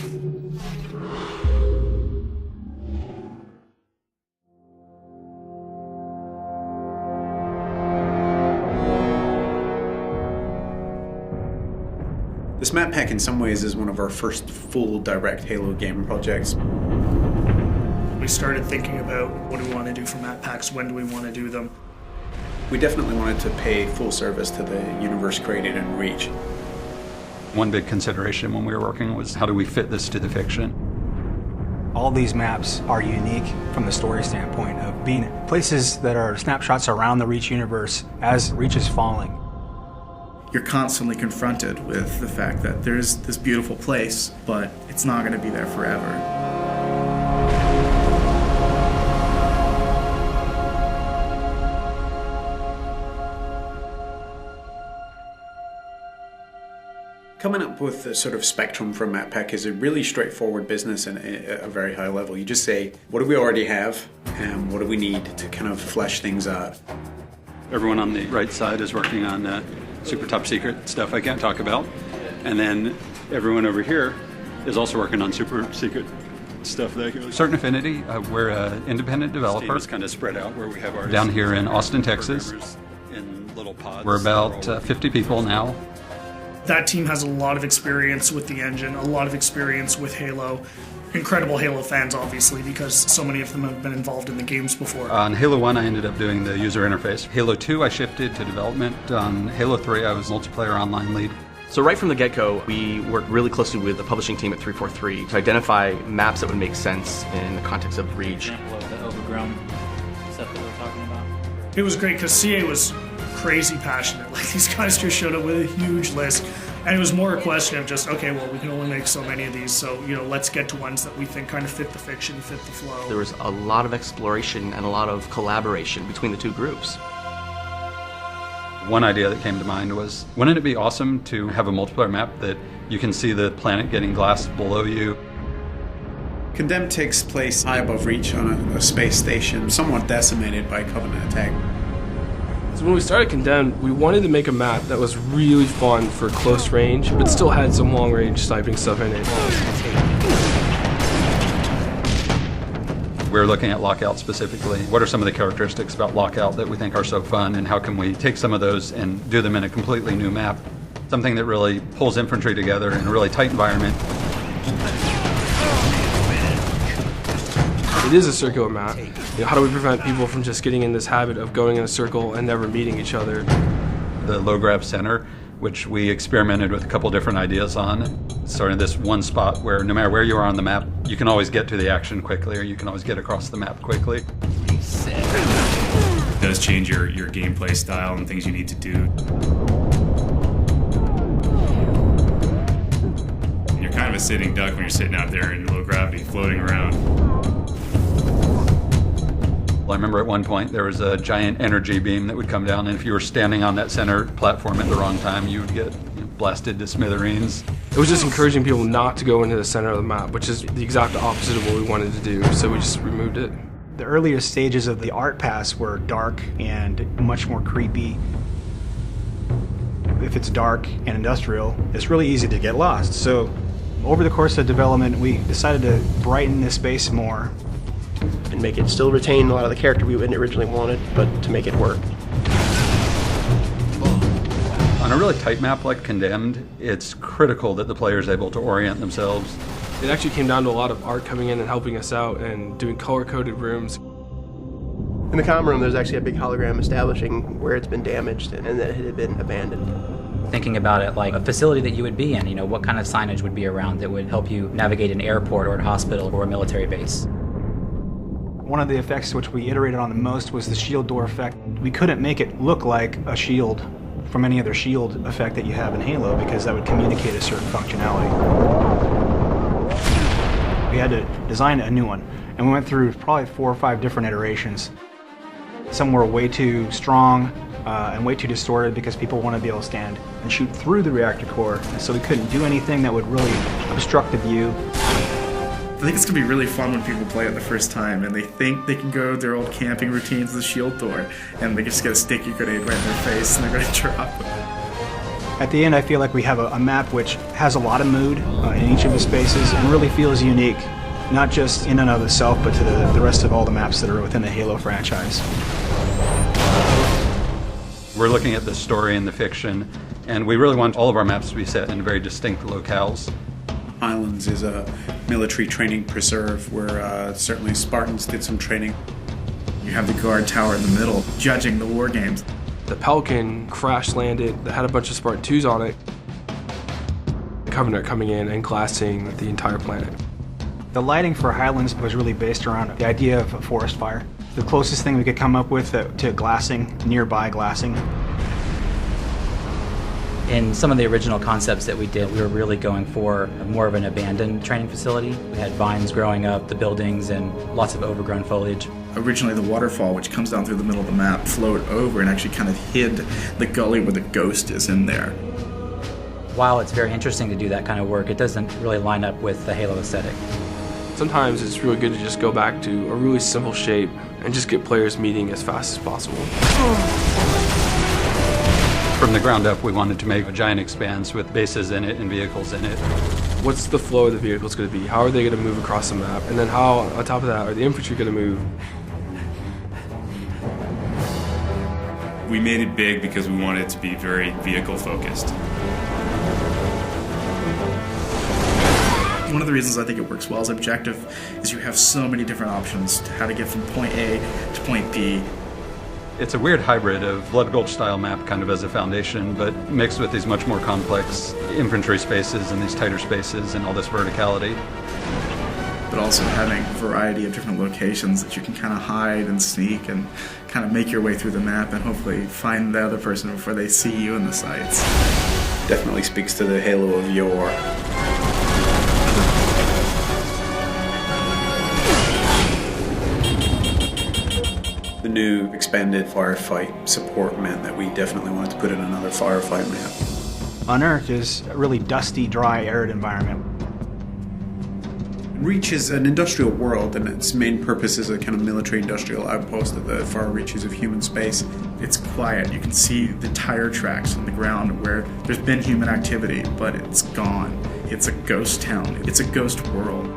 This map pack in some ways is one of our first full direct Halo game projects. We started thinking about what do we want to do for map packs, when do we want to do them. We definitely wanted to pay full service to the universe created in Reach. One big consideration when we were working was how do we fit this to the fiction? All these maps are unique from the story standpoint of being places that are snapshots around the Reach universe as Reach is falling. You're constantly confronted with the fact that there's this beautiful place, but it's not going to be there forever. Coming up with the sort of spectrum for a map pack is a really straightforward business and at a very high level. You just say, what do we already have and what do we need to kind of flesh things out? Everyone on the right side is working on super top secret stuff I can't talk about. And then everyone over here is also working on super secret stuff that goes. Certain Affinity, we're an independent developer. It's kind of spread out where we have artists. Down here in Austin, Texas. In little pods. We're about 50 people now. That team has a lot of experience with the engine, a lot of experience with Halo. Incredible Halo fans, obviously, because so many of them have been involved in the games before. On Halo 1, I ended up doing the user interface. Halo 2, I shifted to development. On Halo 3, I was multiplayer online lead. So right from the get-go, we worked really closely with the publishing team at 343 to identify maps that would make sense in the context of Reach. Example of the overgrown stuff that we're talking about. It was great because CA was crazy passionate. Like, these guys just showed up with a huge list. And it was more a question of just, okay, well, we can only make so many of these, so, you know, let's get to ones that we think kind of fit the fiction, fit the flow. There was a lot of exploration and a lot of collaboration between the two groups. One idea that came to mind was, wouldn't it be awesome to have a multiplayer map that you can see the planet getting glassed below you? Condemned takes place high above Reach on a space station, somewhat decimated by Covenant attack. So when we started Condemned, we wanted to make a map that was really fun for close range, but still had some long range sniping stuff in it. We're looking at Lockout specifically. What are some of the characteristics about Lockout that we think are so fun, and how can we take some of those and do them in a completely new map? Something that really pulls infantry together in a really tight environment. It is a circular map. You know, how do we prevent people from just getting in this habit of going in a circle and never meeting each other? The low grab center, which we experimented with a couple different ideas on. Starting this one spot where no matter where you are on the map, you can always get to the action quickly, or you can always get across the map quickly. It does change your gameplay style and things you need to do. And you're kind of a sitting duck when you're sitting out there in low gravity, floating around. I remember at one point there was a giant energy beam that would come down, and if you were standing on that center platform at the wrong time, you would get blasted to smithereens. It was just encouraging people not to go into the center of the map, which is the exact opposite of what we wanted to do, so we just removed it. The earliest stages of the art pass were dark and much more creepy. If it's dark and industrial, it's really easy to get lost. So over the course of development, we decided to brighten this space more. And make it still retain a lot of the character we originally wanted, but to make it work. On a really tight map like Condemned, it's critical that the player is able to orient themselves. It actually came down to a lot of art coming in and helping us out and doing color-coded rooms. In the comm room, there's actually a big hologram establishing where it's been damaged and that it had been abandoned. Thinking about it like a facility that you would be in, you know, what kind of signage would be around that would help you navigate an airport or a hospital or a military base. One of the effects which we iterated on the most was the shield door effect. We couldn't make it look like a shield from any other shield effect that you have in Halo because that would communicate a certain functionality. We had to design a new one, and we went through probably 4 or 5 different iterations. Some were way too strong and way too distorted because people want to be able to stand and shoot through the reactor core, and so we couldn't do anything that would really obstruct the view. I think it's going to be really fun when people play it the first time and they think they can go their old camping routines with the shield door and they just get a sticky grenade right in their face and they're going to drop it. At the end, I feel like we have a map which has a lot of mood in each of the spaces and really feels unique, not just in and of itself, but to the rest of all the maps that are within the Halo franchise. We're looking at the story and the fiction, and we really want all of our maps to be set in very distinct locales. Highlands is a military training preserve where certainly Spartans did some training. You have the guard tower in the middle, judging the war games. The Pelican crash landed that had a bunch of Spartan 2s on it. The Covenant coming in and glassing the entire planet. The lighting for Highlands was really based around the idea of a forest fire. The closest thing we could come up with to glassing, nearby glassing. In some of the original concepts that we did, we were really going for more of an abandoned training facility. We had vines growing up, the buildings, and lots of overgrown foliage. Originally the waterfall, which comes down through the middle of the map, flowed over and actually kind of hid the gully where the ghost is in there. While it's very interesting to do that kind of work, it doesn't really line up with the Halo aesthetic. Sometimes it's really good to just go back to a really simple shape and just get players meeting as fast as possible. From the ground up, we wanted to make a giant expanse with bases in it and vehicles in it. What's the flow of the vehicles going to be? How are they going to move across the map? And then how, on top of that, are the infantry going to move? We made it big because we wanted it to be very vehicle focused. One of the reasons I think it works well as objective is you have so many different options to how to get from point A to point B. It's a weird hybrid of Blood Gulch style map kind of as a foundation, but mixed with these much more complex infantry spaces and these tighter spaces and all this verticality. But also having a variety of different locations that you can kind of hide and sneak and kind of make your way through the map and hopefully find the other person before they see you in the sights. Definitely speaks to the Halo of yore. The new expanded firefight support meant that we definitely wanted to put in another firefight map. Unearthed is a really dusty, dry, arid environment. Reach is an industrial world, and its main purpose is a kind of military industrial outpost at the far reaches of human space. It's quiet. You can see the tire tracks on the ground where there's been human activity, but it's gone. It's a ghost town. It's a ghost world.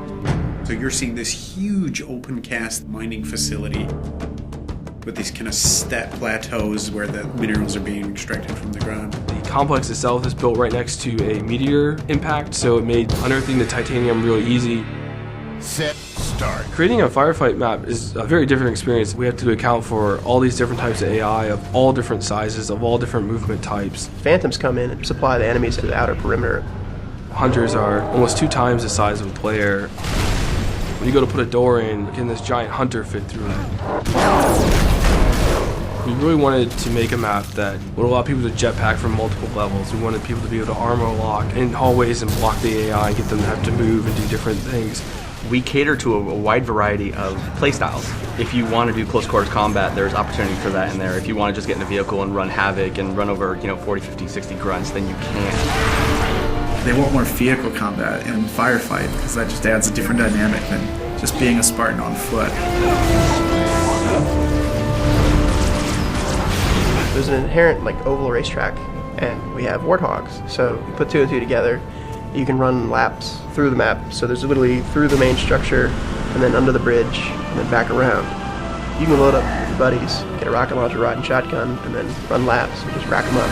So you're seeing this huge open cast mining facility with these kind of step plateaus where the minerals are being extracted from the ground. The complex itself is built right next to a meteor impact, so it made unearthing the titanium really easy. Set, start. Creating a firefight map is a very different experience. We have to account for all these different types of AI of all different sizes, of all different movement types. Phantoms come in and supply the enemies to the outer perimeter. Hunters are almost 2 times the size of a player. When you go to put a door in, can this giant hunter fit through it? We really wanted to make a map that would allow people to jetpack from multiple levels. We wanted people to be able to armor lock in hallways and block the AI and get them to have to move and do different things. We cater to a wide variety of playstyles. If you want to do close quarters combat, there's opportunity for that in there. If you want to just get in a vehicle and run havoc and run over, 40, 50, 60 grunts, then you can. They want more vehicle combat in firefight because that just adds a different dynamic than just being a Spartan on foot. There's an inherent oval racetrack, and we have warthogs. So you put 2 and 2 together, you can run laps through the map. So there's literally through the main structure, and then under the bridge, and then back around. You can load up with your buddies, get a rocket launcher, rod and shotgun, and then run laps and just rack them up.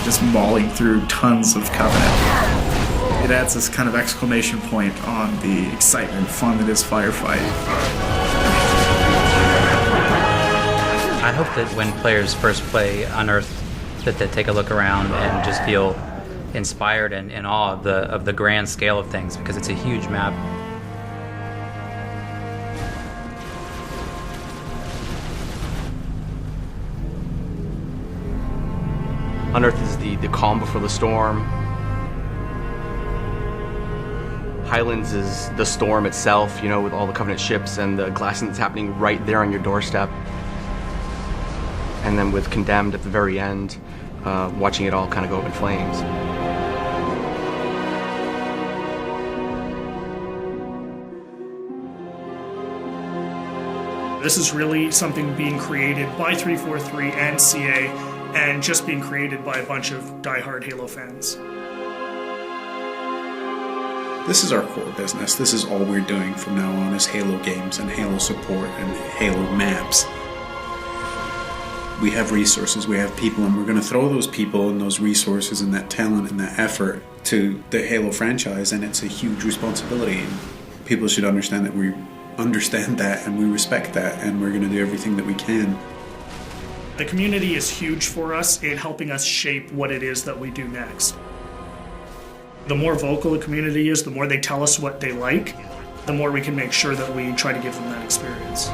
Just mauling through tons of Covenant. It adds this kind of exclamation point on the excitement and fun that is firefight. I hope that when players first play Unearthed, that they take a look around and just feel inspired and in awe of the grand scale of things, because it's a huge map. Unearthed is the calm before the storm. Highlands is the storm itself, with all the Covenant ships and the glassing that's happening right there on your doorstep. And then with Condemned at the very end, watching it all kind of go up in flames. This is really something being created by 343 and CA and just being created by a bunch of diehard Halo fans. This is our core business. This is all we're doing from now on is Halo games and Halo support and Halo maps. We have resources, we have people, and we're going to throw those people and those resources and that talent and that effort to the Halo franchise, and it's a huge responsibility. People should understand that we understand that and we respect that, and we're going to do everything that we can. The community is huge for us in helping us shape what it is that we do next. The more vocal the community is, the more they tell us what they like, the more we can make sure that we try to give them that experience.